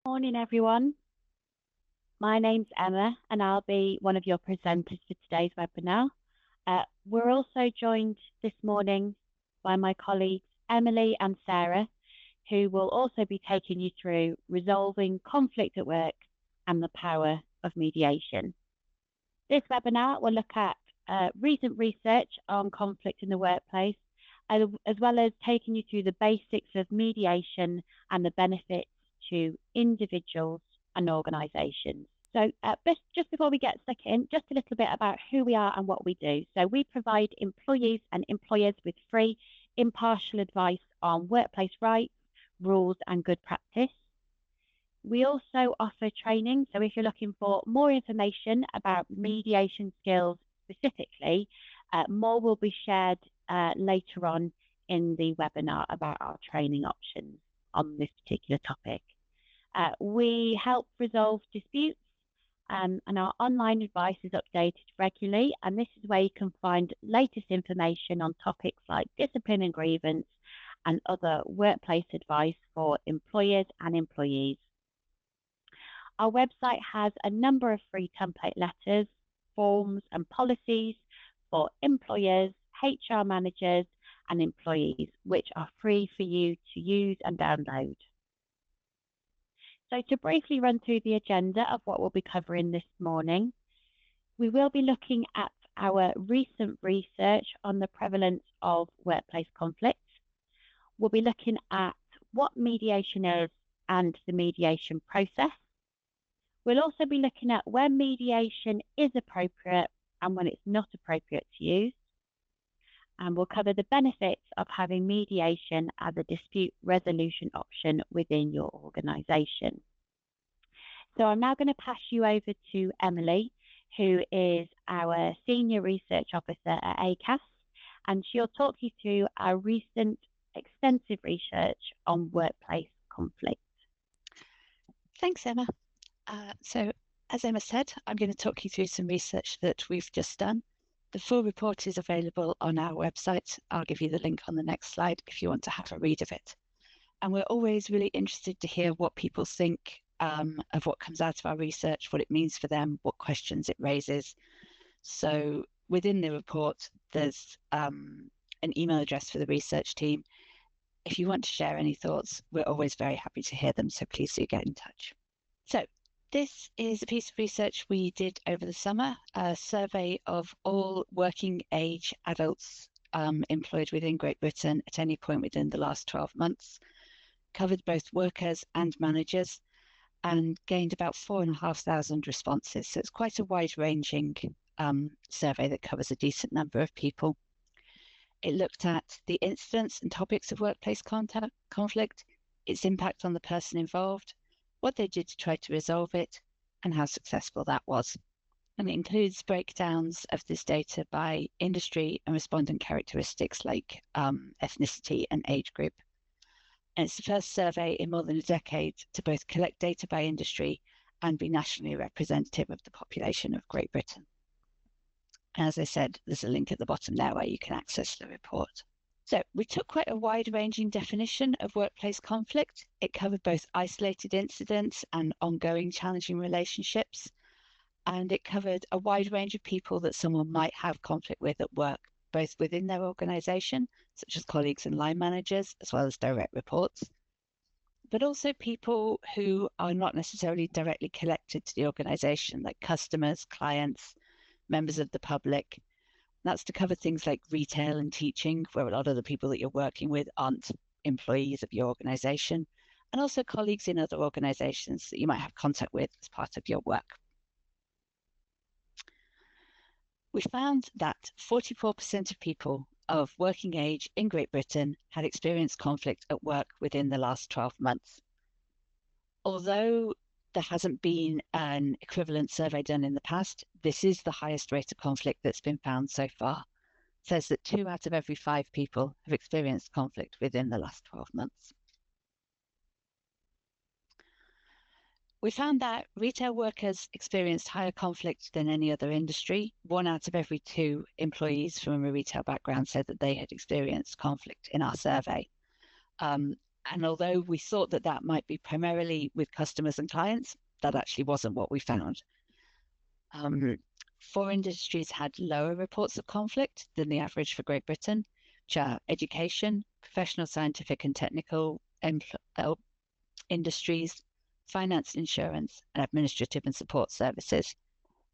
Morning, everyone. My name's Emma, and I'll be one of your presenters for today's webinar. We're also joined this morning by my colleagues Emily and Sarah, who will also be taking you through resolving conflict at work and the power of mediation. This webinar will look at recent research on conflict in the workplace, as well as taking you through the basics of mediation and the benefits to individuals and organisations. So just before we get stuck in, just a little bit about who we are and what we do. So we provide employees and employers with free, impartial advice on workplace rights, rules and good practice. We also offer training. So if you're looking for more information about mediation skills specifically, more will be shared later on in the webinar about our training options on this particular topic. We help resolve disputes and our online advice is updated regularly, and this is where you can find latest information on topics like discipline and grievance and other workplace advice for employers and employees. Our website has a number of free template letters, forms and policies for employers, HR managers and employees, which are free for you to use and download. So to briefly run through the agenda of what we'll be covering this morning, we will be looking at our recent research on the prevalence of workplace conflict. We'll be looking at what mediation is and the mediation process. We'll also be looking at when mediation is appropriate and when it's not appropriate to use. And we'll cover the benefits of having mediation as a dispute resolution option within your organisation. So I'm now going to pass you over to Emily, who is our Senior Research Officer at Acas, and she'll talk you through our recent extensive research on workplace conflict. Thanks, Emma. So as Emma said, I'm going to talk you through some research that we've just done. The full report is available on our website. I'll give you the link on the next slide if you want to have a read of it. And we're always really interested to hear what people think of what comes out of our research, what it means for them, what questions it raises. So within the report, there's an email address for the research team. If you want to share any thoughts, we're always very happy to hear them. So please do get in touch. So this is a piece of research we did over the summer, a survey of all working age adults employed within Great Britain at any point within the last 12 months, covered both workers and managers, and gained about 4,500 responses. So it's quite a wide-ranging survey that covers a decent number of people. It looked at the incidents and topics of workplace conflict, its impact on the person involved, what they did to try to resolve it, and how successful that was. And it includes breakdowns of this data by industry and respondent characteristics like ethnicity and age group. And it's the first survey in more than a decade to both collect data by industry and be nationally representative of the population of Great Britain. As I said, there's a link at the bottom there where you can access the report. So we took quite a wide-ranging definition of workplace conflict. It covered both isolated incidents and ongoing challenging relationships. And it covered a wide range of people that someone might have conflict with at work, both within their organisation, such as colleagues and line managers, as well as direct reports, but also people who are not necessarily directly connected to the organisation, like customers, clients, members of the public. That's to cover things like retail and teaching, where a lot of the people that you're working with aren't employees of your organisation, and also colleagues in other organisations that you might have contact with as part of your work. We found that 44% of people of working age in Great Britain had experienced conflict at work within the last 12 months. Although there hasn't been an equivalent survey done in the past, this is the highest rate of conflict that's been found so far. It says that 2 out of every 5 people have experienced conflict within the last 12 months. We found that retail workers experienced higher conflict than any other industry. 1 out of every 2 employees from a retail background said that they had experienced conflict in our survey. And although we thought that that might be primarily with customers and clients, that actually wasn't what we found. 4 industries had lower reports of conflict than the average for Great Britain, which are education, professional, scientific and technical industries, finance, insurance, and administrative and support services.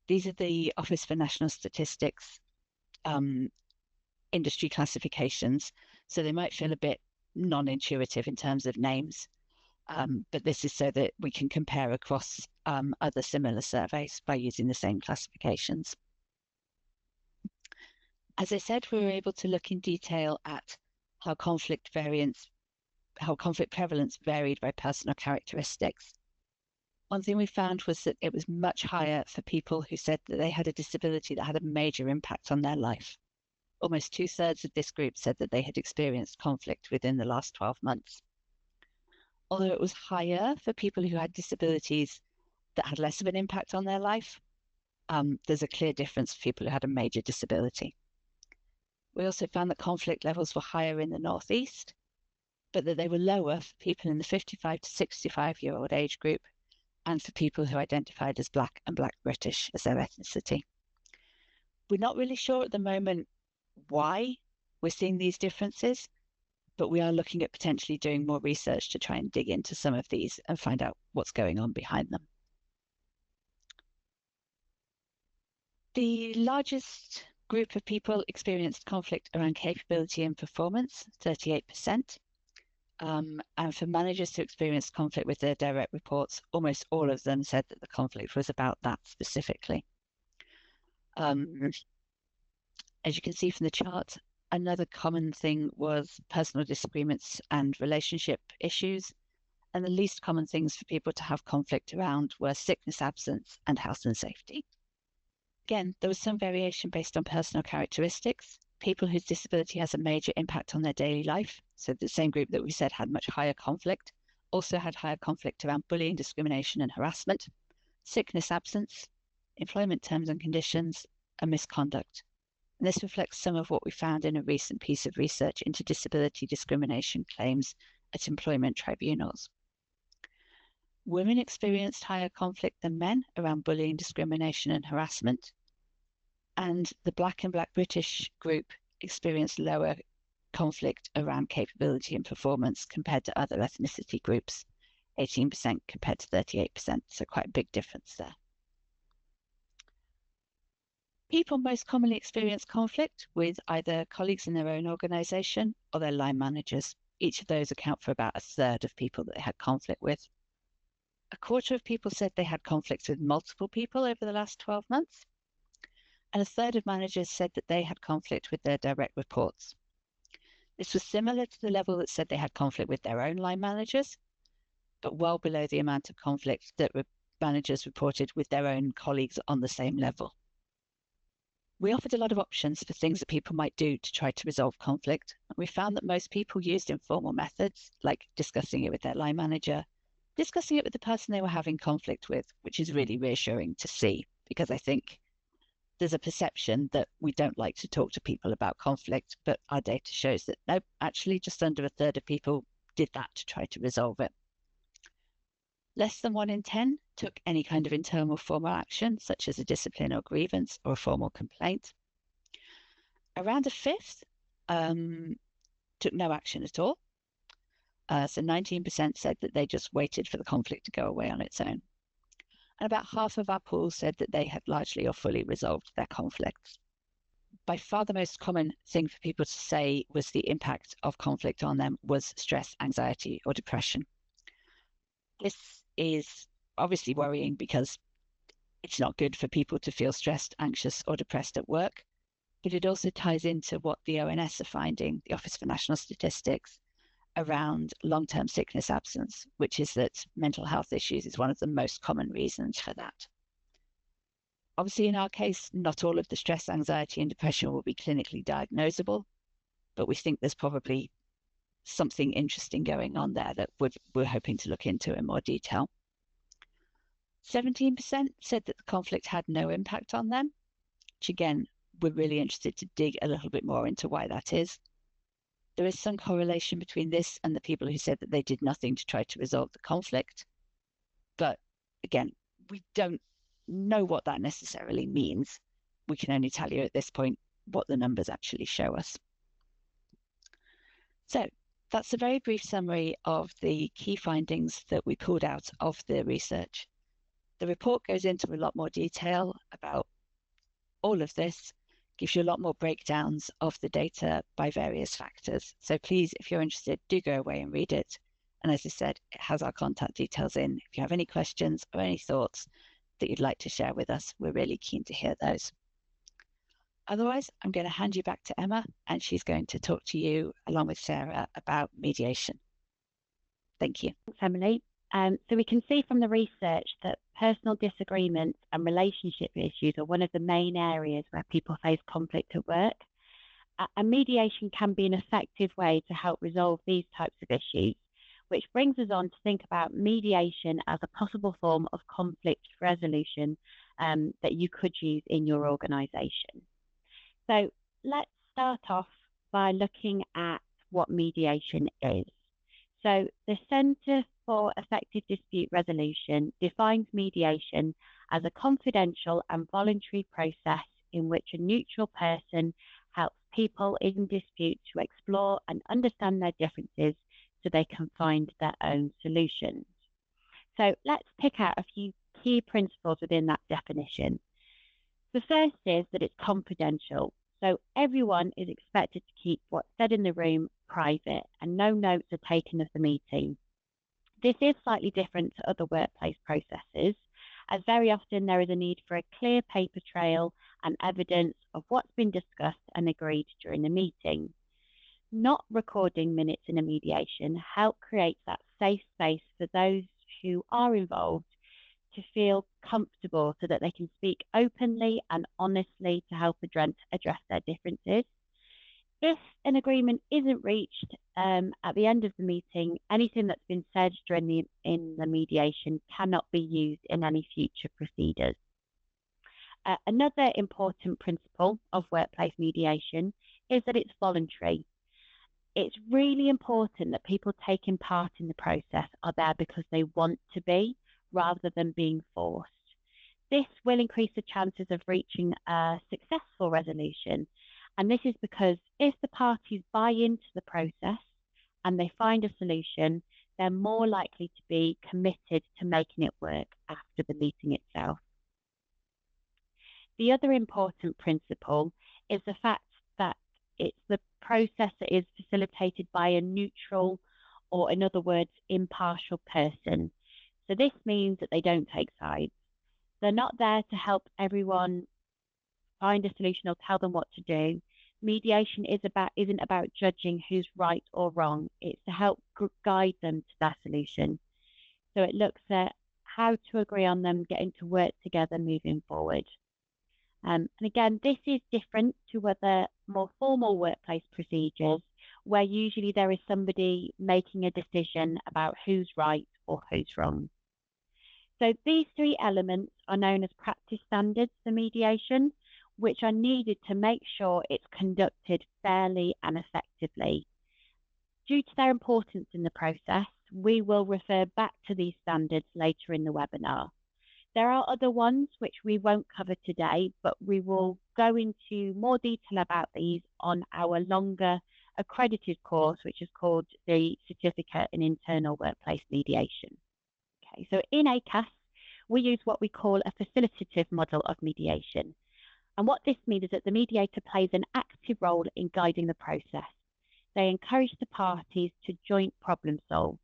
These are the Office for National Statistics industry classifications, so they might feel a bit non-intuitive in terms of names, but this is so that we can compare across other similar surveys by using the same classifications. As I said, we were able to look in detail at how conflict prevalence varied by personal characteristics. One thing we found was that it was much higher for people who said that they had a disability that had a major impact on their life. Almost 2/3 of this group said that they had experienced conflict within the last 12 months. Although it was higher for people who had disabilities that had less of an impact on their life, there's a clear difference for people who had a major disability. We also found that conflict levels were higher in the Northeast, but that they were lower for people in the 55 to 65-year-old age group and for people who identified as Black and Black British as their ethnicity. We're not really sure at the moment why we're seeing these differences, but we are looking at potentially doing more research to try and dig into some of these and find out what's going on behind them. The largest group of people experienced conflict around capability and performance, 38%. And for managers who experienced conflict with their direct reports, almost all of them said that the conflict was about that specifically. As you can see from the chart, another common thing was personal disagreements and relationship issues. And the least common things for people to have conflict around were sickness, absence, and health and safety. Again, there was some variation based on personal characteristics. People whose disability has a major impact on their daily life, so the same group that we said had much higher conflict, also had higher conflict around bullying, discrimination, and harassment, sickness, absence, employment terms and conditions, and misconduct. And this reflects some of what we found in a recent piece of research into disability discrimination claims at employment tribunals. Women experienced higher conflict than men around bullying, discrimination, and harassment. And the Black and Black British group experienced lower conflict around capability and performance compared to other ethnicity groups, 18% compared to 38%, so quite a big difference there. People most commonly experience conflict with either colleagues in their own organisation or their line managers. Each of those account for about 1/3 of people that they had conflict with. 1/4 of people said they had conflicts with multiple people over the last 12 months. And 1/3 of managers said that they had conflict with their direct reports. This was similar to the level that said they had conflict with their own line managers, but well below the amount of conflict that managers reported with their own colleagues on the same level. We offered a lot of options for things that people might do to try to resolve conflict. We found that most people used informal methods, like discussing it with their line manager, discussing it with the person they were having conflict with, which is really reassuring to see, because I think there's a perception that we don't like to talk to people about conflict, but our data shows that no, actually just under 1/3 of people did that to try to resolve it. Less than 1 in 10 took any kind of internal formal action, such as a discipline or grievance or a formal complaint. Around 1/5 took no action at all. So 19% said that they just waited for the conflict to go away on its own. And about half of our pool said that they had largely or fully resolved their conflicts. By far the most common thing for people to say was the impact of conflict on them was stress, anxiety, or depression. This is obviously worrying because it's not good for people to feel stressed, anxious, or depressed at work, but it also ties into what the ONS are finding, the Office for National Statistics, around long-term sickness absence, which is that mental health issues is one of the most common reasons for that. Obviously, in our case, not all of the stress, anxiety, and depression will be clinically diagnosable, but we think there's probably something interesting going on there that we're hoping to look into in more detail. 17% said that the conflict had no impact on them, which again, we're really interested to dig a little bit more into why that is. There is some correlation between this and the people who said that they did nothing to try to resolve the conflict. But again, we don't know what that necessarily means. We can only tell you at this point what the numbers actually show us. So that's a very brief summary of the key findings that we pulled out of the research. The report goes into a lot more detail about all of this, gives you a lot more breakdowns of the data by various factors. So please, if you're interested, do go away and read it. And as I said, it has our contact details in. If you have any questions or any thoughts that you'd like to share with us, we're really keen to hear those. Otherwise, I'm going to hand you back to Emma, and she's going to talk to you, along with Sarah, about mediation. Thank you. Thanks, Emily. So we can see from the research that personal disagreements and relationship issues are one of the main areas where people face conflict at work. And mediation can be an effective way to help resolve these types of issues, which brings us on to think about mediation as a possible form of conflict resolution that you could use in your organisation. So let's start off by looking at what mediation is. So the Centre for Effective Dispute Resolution defines mediation as a confidential and voluntary process in which a neutral person helps people in dispute to explore and understand their differences so they can find their own solutions. So let's pick out a few key principles within that definition. The first is that it's confidential. So everyone is expected to keep what's said in the room private and no notes are taken of the meeting. This is slightly different to other workplace processes, as very often there is a need for a clear paper trail and evidence of what's been discussed and agreed during the meeting. Not recording minutes in a mediation help create that safe space for those who are involved to feel comfortable so that they can speak openly and honestly to help address their differences. If an agreement isn't reached at the end of the meeting, anything that's been said during in the mediation cannot be used in any future procedures. Another important principle of workplace mediation is that it's voluntary. It's really important that people taking part in the process are there because they want to be, rather than being forced. This will increase the chances of reaching a successful resolution. And this is because if the parties buy into the process and they find a solution, they're more likely to be committed to making it work after the meeting itself. The other important principle is the fact that it's the process that is facilitated by a neutral, or in other words, impartial person. So this means that they don't take sides. They're not there to help everyone find a solution or tell them what to do. Mediation isn't about judging who's right or wrong. It's to help guide them to that solution. So it looks at how to agree on them, getting to work together moving forward. And again, this is different to other more formal workplace procedures where usually there is somebody making a decision about who's right or who's wrong. So these three elements are known as practice standards for mediation, which are needed to make sure it's conducted fairly and effectively. Due to their importance in the process, we will refer back to these standards later in the webinar. There are other ones which we won't cover today, but we will go into more detail about these on our longer accredited course, which is called the Certificate in Internal Workplace Mediation. Okay, so in Acas, we use what we call a facilitative model of mediation. And what this means is that the mediator plays an active role in guiding the process. They encourage the parties to joint problem solve.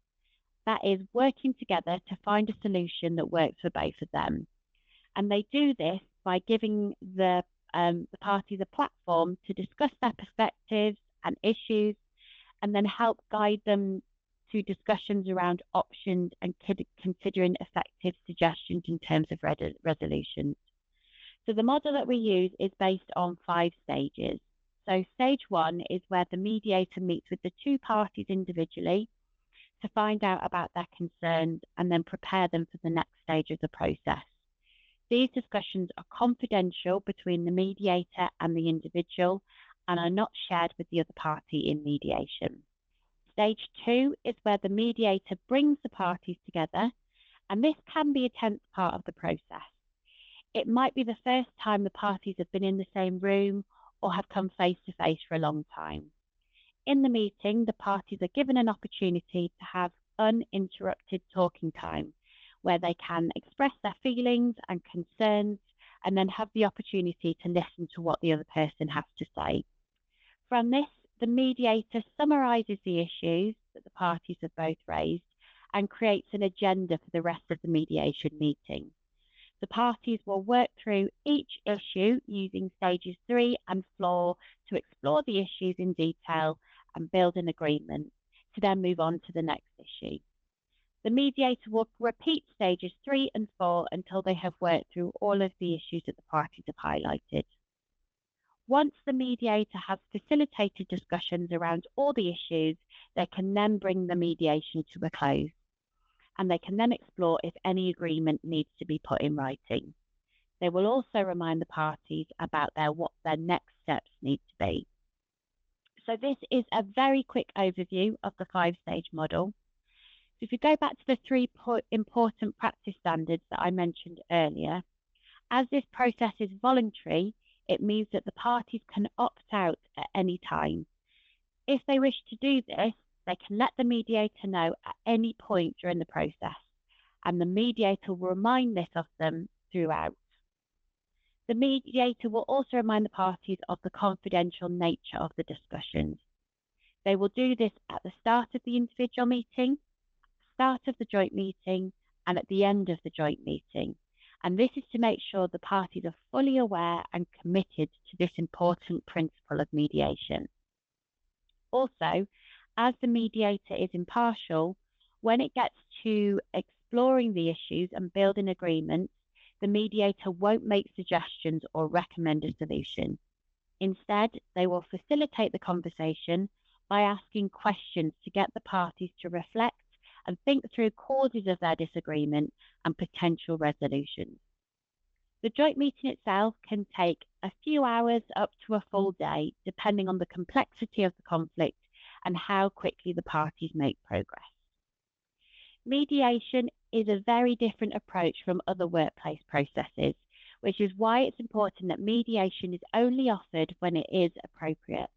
That is, working together to find a solution that works for both of them. And they do this by giving the parties a platform to discuss their perspectives and issues, and then help guide them to discussions around options and considering effective suggestions in terms of resolutions. So the model that we use is based on 5 stages. So stage 1 is where the mediator meets with the two parties individually to find out about their concerns and then prepare them for the next stage of the process. These discussions are confidential between the mediator and the individual, and are not shared with the other party in mediation. Stage 2 is where the mediator brings the parties together, and this can be a tense part of the process. It might be the first time the parties have been in the same room or have come face to face for a long time. In the meeting, the parties are given an opportunity to have uninterrupted talking time, where they can express their feelings and concerns and then have the opportunity to listen to what the other person has to say. From this, the mediator summarises the issues that the parties have both raised and creates an agenda for the rest of the mediation meeting. The parties will work through each issue using stages 3 and 4 to explore the issues in detail and build an agreement to then move on to the next issue. The mediator will repeat stages 3 and 4 until they have worked through all of the issues that the parties have highlighted. Once the mediator has facilitated discussions around all the issues, they can then bring the mediation to a close, and they can then explore if any agreement needs to be put in writing. They will also remind the parties about what their next steps need to be. So this is a very quick overview of the 5-stage model. So if you go back to the 3 important practice standards that I mentioned earlier, as this process is voluntary, it means that the parties can opt out at any time. If they wish to do this, they can let the mediator know at any point during the process, and the mediator will remind this of them throughout. The mediator will also remind the parties of the confidential nature of the discussions. They will do this at the start of the individual meeting, start of the joint meeting, and at the end of the joint meeting. And this is to make sure the parties are fully aware and committed to this important principle of mediation. Also, as the mediator is impartial, when it gets to exploring the issues and building agreements, the mediator won't make suggestions or recommend a solution. Instead, they will facilitate the conversation by asking questions to get the parties to reflect and think through causes of their disagreement and potential resolutions. The joint meeting itself can take a few hours up to a full day, depending on the complexity of the conflict and how quickly the parties make progress. Mediation is a very different approach from other workplace processes, which is why it's important that mediation is only offered when it is appropriate.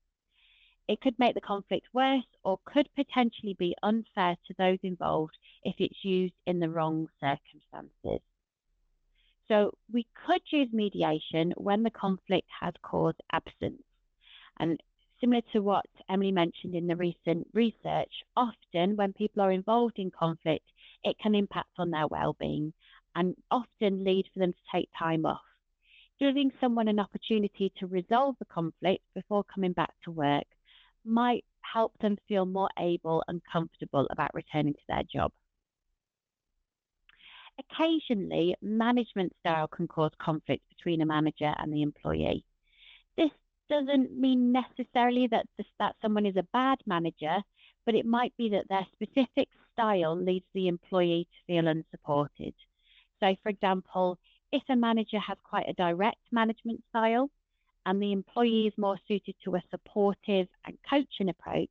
It could make the conflict worse or could potentially be unfair to those involved if it's used in the wrong circumstances. So we could use mediation when the conflict has caused absence. And similar to what Emily mentioned in the recent research, often when people are involved in conflict, it can impact on their well-being and often lead for them to take time off. Giving someone an opportunity to resolve the conflict before coming back to work might help them feel more able and comfortable about returning to their job. Occasionally, management style can cause conflict between a manager and the employee. This doesn't mean necessarily that someone is a bad manager, but it might be that their specific style leads the employee to feel unsupported. So, for example, if a manager has quite a direct management style and the employee is more suited to a supportive and coaching approach,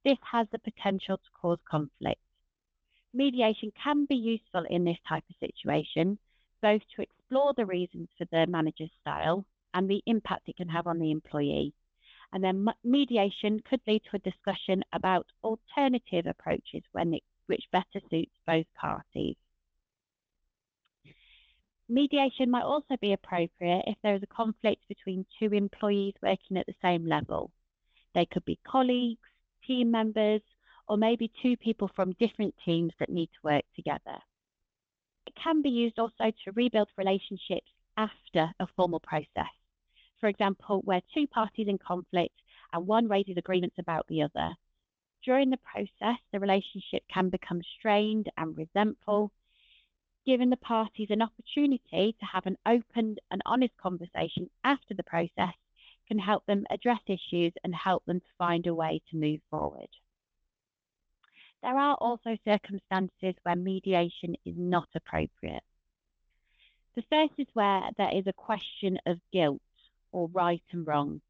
this has the potential to cause conflict. Mediation can be useful in this type of situation, both to explore the reasons for the manager's style and the impact it can have on the employee. And then mediation could lead to a discussion about alternative approaches which better suits both parties. Mediation might also be appropriate if there is a conflict between 2 employees working at the same level. They could be colleagues, team members, or maybe 2 people from different teams that need to work together. It can be used also to rebuild relationships after a formal process. For example, where 2 parties in conflict and one raises agreements about the other. During the process, the relationship can become strained and resentful. Giving the parties an opportunity to have an open and honest conversation after the process can help them address issues and help them to find a way to move forward. There are also circumstances where mediation is not appropriate. The first is where there is a question of guilt or right and wrong.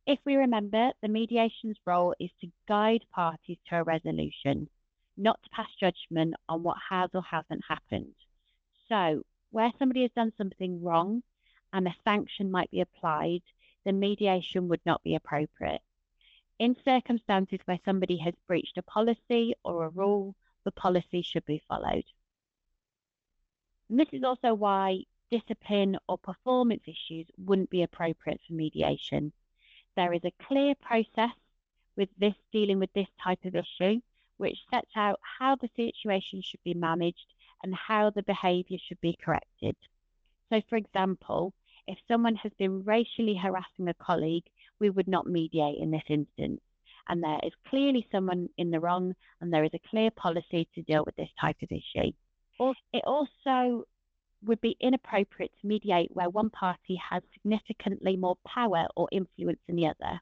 If we remember, the mediation's role is to guide parties to a resolution, not to pass judgment on what has or hasn't happened. So, where somebody has done something wrong and a sanction might be applied, the mediation would not be appropriate. In circumstances where somebody has breached a policy or a rule, the policy should be followed. And this is also why discipline or performance issues wouldn't be appropriate for mediation. There is a clear process with this dealing with this type of issue, which sets out how the situation should be managed and how the behaviour should be corrected. So, for example, if someone has been racially harassing a colleague, we would not mediate in this instance. And there is clearly someone in the wrong, and there is a clear policy to deal with this type of issue. It also would be inappropriate to mediate where one party has significantly more power or influence than the other.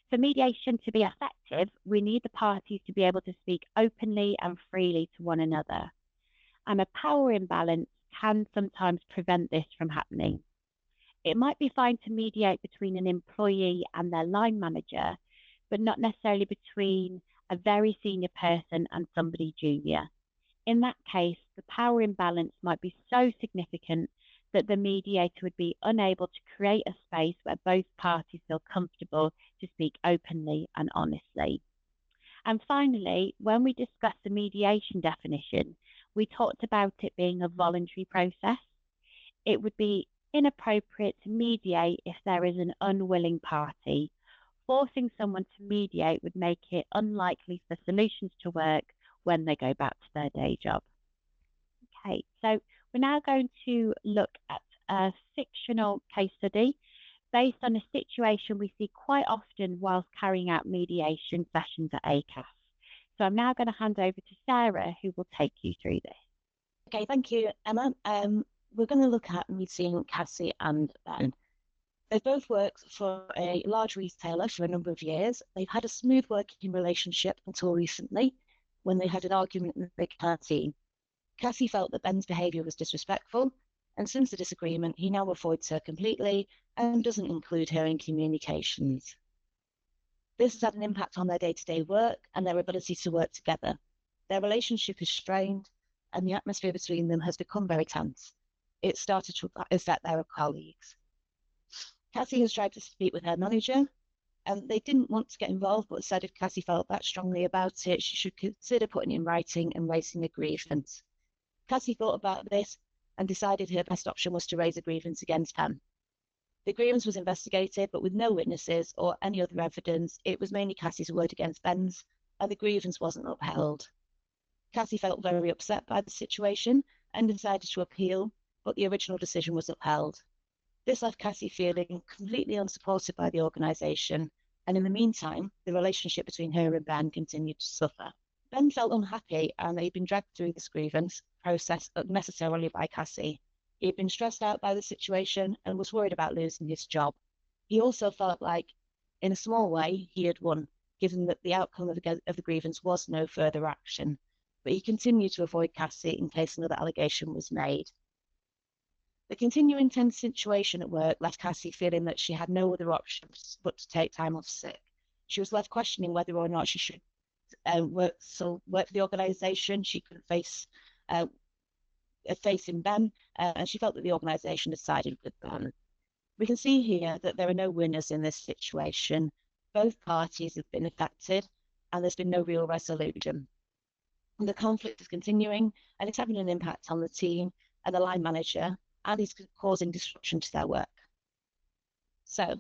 For mediation to be effective, we need the parties to be able to speak openly and freely to one another. And a power imbalance can sometimes prevent this from happening. It might be fine to mediate between an employee and their line manager, but not necessarily between a very senior person and somebody junior. In that case, the power imbalance might be so significant that the mediator would be unable to create a space where both parties feel comfortable to speak openly and honestly. And finally, when we discussed the mediation definition, we talked about it being a voluntary process. It would be inappropriate to mediate if there is an unwilling party. Forcing someone to mediate would make it unlikely for solutions to work when they go back to their day job. Okay, so we're now going to look at a fictional case study based on a situation we see quite often whilst carrying out mediation sessions at Acas. So I'm now going to hand over to Sarah, who will take you through this. Okay, thank you, Emma. We're going to look at meeting Cassie and Ben. They've both worked for a large retailer for a number of years. They've had a smooth working relationship until recently, when they had an argument in the canteen. Cassie felt that Ben's behaviour was disrespectful, and since the disagreement, he now avoids her completely and doesn't include her in communications. This has had an impact on their day-to-day work and their ability to work together. Their relationship is strained, and the atmosphere between them has become very tense. It started to affect their colleagues. Cassie has tried to speak with her manager, and they didn't want to get involved, but said if Cassie felt that strongly about it, she should consider putting in writing and raising a grievance. Cassie thought about this and decided her best option was to raise a grievance against Ben. The grievance was investigated, but with no witnesses or any other evidence. It was mainly Cassie's word against Ben's, and the grievance wasn't upheld. Cassie felt very upset by the situation and decided to appeal, but the original decision was upheld. This left Cassie feeling completely unsupported by the organisation, and in the meantime, the relationship between her and Ben continued to suffer. Ben felt unhappy, and he'd been dragged through this grievance process unnecessarily by Cassie. He'd been stressed out by the situation and was worried about losing his job. He also felt like, in a small way, he had won, given that the outcome of the grievance was no further action. But he continued to avoid Cassie in case another allegation was made. The continuing tense situation at work left Cassie feeling that she had no other options but to take time off sick. She was left questioning whether or not she should work for the organisation. She couldn't face facing Ben, and she felt that the organisation had sided with Ben. We can see here that there are no winners in this situation. Both parties have been affected, and there's been no real resolution. And the conflict is continuing, and it's having an impact on the team and the line manager, and is causing disruption to their work. So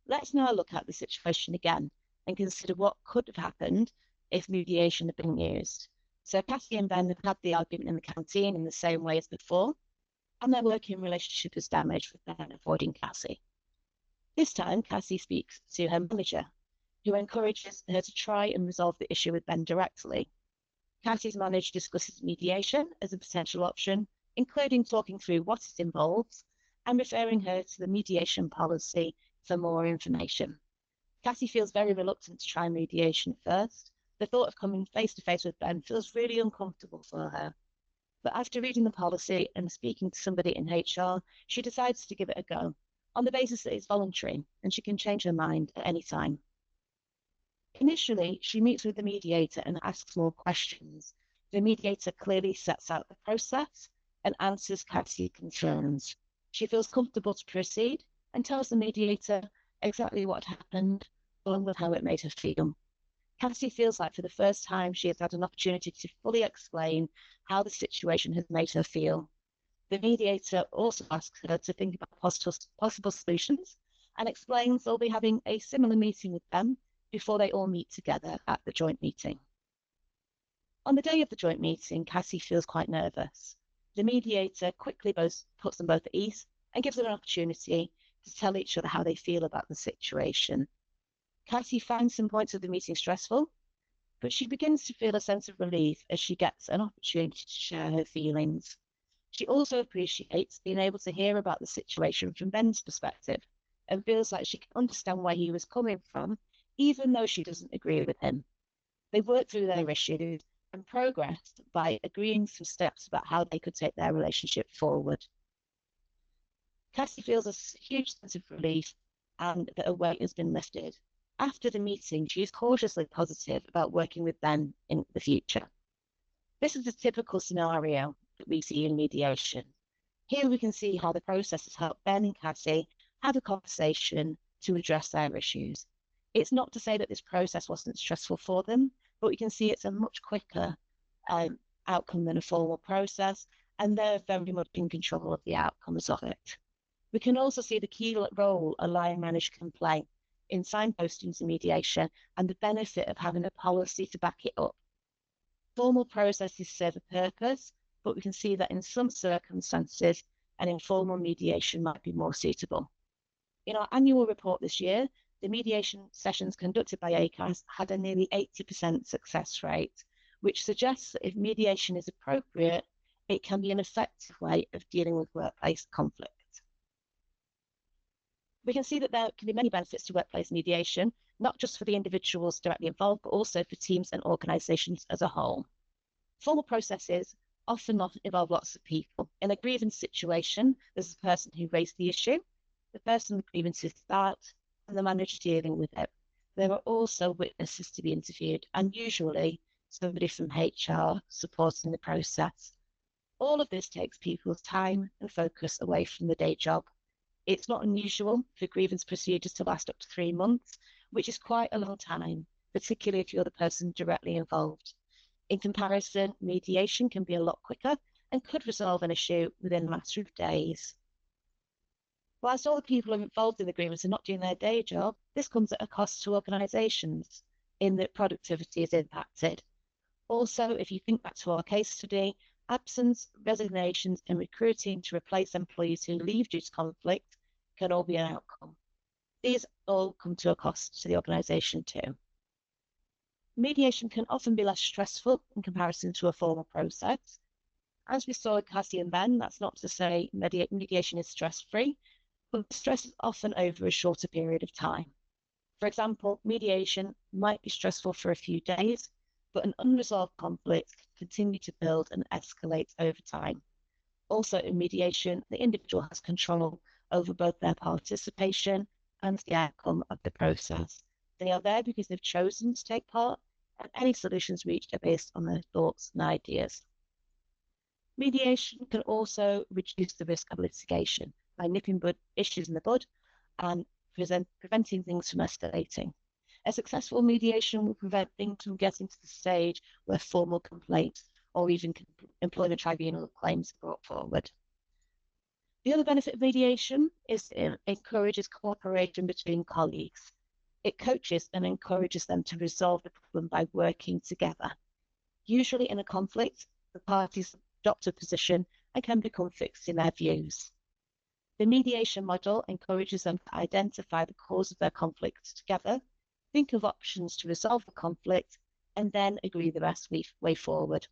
let's now look at the situation again and consider what could have happened if mediation had been used. So Cassie and Ben have had the argument in the canteen in the same way as before, and their working relationship is damaged with Ben avoiding Cassie. This time, Cassie speaks to her manager, who encourages her to try and resolve the issue with Ben directly. Cassie's manager discusses mediation as a potential option, including talking through what it involves and referring her to the mediation policy for more information. Cassie feels very reluctant to try mediation at first. The thought of coming face-to-face with Ben feels really uncomfortable for her. But after reading the policy and speaking to somebody in HR, she decides to give it a go. on the basis that it's voluntary and she can change her mind at any time. Initially, she meets with the mediator and asks more questions. The mediator clearly sets out the process and answers Cassie's concerns. She feels comfortable to proceed and tells the mediator exactly what happened, along with how it made her feel. Cassie feels like for the first time she has had an opportunity to fully explain how the situation has made her feel. The mediator also asks her to think about possible solutions and explains they'll be having a similar meeting with them before they all meet together at the joint meeting. On the day of the joint meeting, Cassie feels quite nervous. The mediator quickly puts them both at ease and gives them an opportunity to tell each other how they feel about the situation. Cassie finds some points of the meeting stressful, but she begins to feel a sense of relief as she gets an opportunity to share her feelings. She also appreciates being able to hear about the situation from Ben's perspective and feels like she can understand where he was coming from, even though she doesn't agree with him. They work through their issues and progressed by agreeing some steps about how they could take their relationship forward. Cassie feels a huge sense of relief and that a weight has been lifted. After the meeting, she is cautiously positive about working with Ben in the future. This is a typical scenario that we see in mediation. Here we can see how the process has helped Ben and Cassie have a conversation to address their issues. It's not to say that this process wasn't stressful for them, but we can see it's a much quicker outcome than a formal process, and they're very much in control of the outcomes of it. We can also see the key role a line manager can play in signposting to mediation and the benefit of having a policy to back it up. Formal processes serve a purpose, but we can see that in some circumstances, an informal mediation might be more suitable. In our annual report this year, the mediation sessions conducted by Acas had a nearly 80% success rate, which suggests that if mediation is appropriate, it can be an effective way of dealing with workplace conflict. We can see that there can be many benefits to workplace mediation, not just for the individuals directly involved, but also for teams and organisations as a whole. Formal processes often involve lots of people. In a grievance situation, there's the person who raised the issue, the person the grievance is about, and the manager dealing with it. There are also witnesses to be interviewed, and usually somebody from HR supporting the process. All of this takes people's time and focus away from the day job. It's not unusual for grievance procedures to last up to 3 months, which is quite a long time, particularly if you're the person directly involved. In comparison, mediation can be a lot quicker and could resolve an issue within a matter of days. Whilst all the people involved in the grievance are not doing their day job, this comes at a cost to organisations in that productivity is impacted. Also, if you think back to our case study, absence, resignations, and recruiting to replace employees who leave due to conflict can all be an outcome. These all come to a cost to the organisation too. Mediation can often be less stressful in comparison to a formal process. As we saw with Cassie and Ben, that's not to say mediation is stress-free, but the stress is often over a shorter period of time. For example, mediation might be stressful for a few days, but an unresolved conflict can continue to build and escalate over time. Also, in mediation, the individual has control over both their participation and the outcome of the process. They are there because they've chosen to take part, and any solutions reached are based on their thoughts and ideas. Mediation can also reduce the risk of litigation by nipping issues in the bud and preventing things from escalating. A successful mediation will prevent things from getting to the stage where formal complaints or even employment tribunal claims are brought forward. The other benefit of mediation is it encourages cooperation between colleagues. It coaches and encourages them to resolve the problem by working together. Usually in a conflict, the parties adopt a position and can become fixed in their views. The mediation model encourages them to identify the cause of their conflicts together, think of options to resolve the conflict, and then agree the best way forward.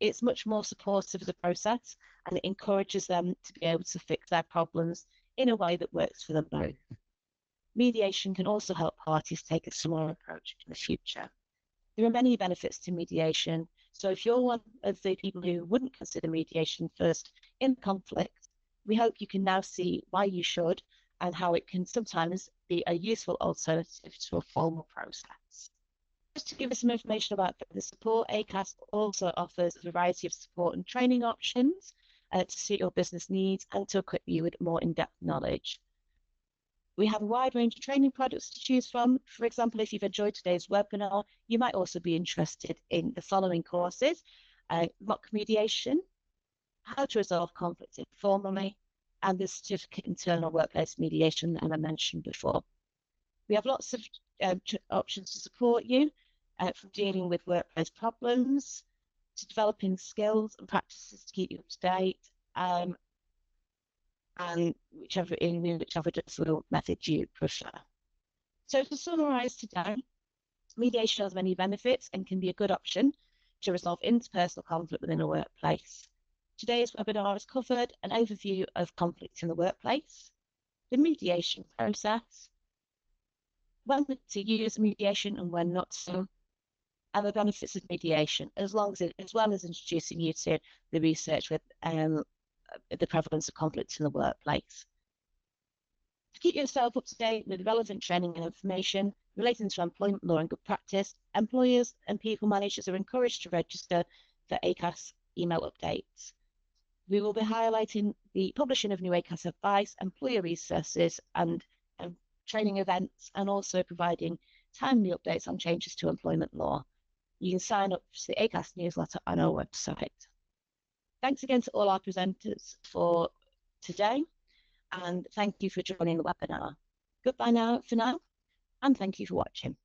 It's much more supportive of the process, and it encourages them to be able to fix their problems in a way that works for them both. Mediation can also help parties take a similar approach in the future. There are many benefits to mediation, so if you're one of the people who wouldn't consider mediation first in conflict, we hope you can now see why you should and how it can sometimes be a useful alternative to a formal process. Just to give us some information about the support, Acas also offers a variety of support and training options to suit your business needs and to equip you with more in-depth knowledge. We have a wide range of training products to choose from. For example, if you've enjoyed today's webinar, you might also be interested in the following courses: mock mediation, how to resolve conflict informally, and the certificate internal workplace mediation that I mentioned before. We have lots of options to support you, from dealing with workplace problems to developing skills and practices to keep you up to date, and whichever method you prefer. So to summarise today, mediation has many benefits and can be a good option to resolve interpersonal conflict within a workplace. Today's webinar has covered an overview of conflict in the workplace, the mediation process, when to use mediation and when not to, and the benefits of mediation, as well as introducing you to the research with the prevalence of conflict in the workplace. To keep yourself up to date with relevant training and information relating to employment law and good practice, employers and people managers are encouraged to register for Acas email updates. We will be highlighting the publishing of new Acas advice, employer resources, and training events, and also providing timely updates on changes to employment law. You can sign up to the Acas newsletter on our website. Thanks again to all our presenters for today, and thank you for joining the webinar. Goodbye now for now, and thank you for watching.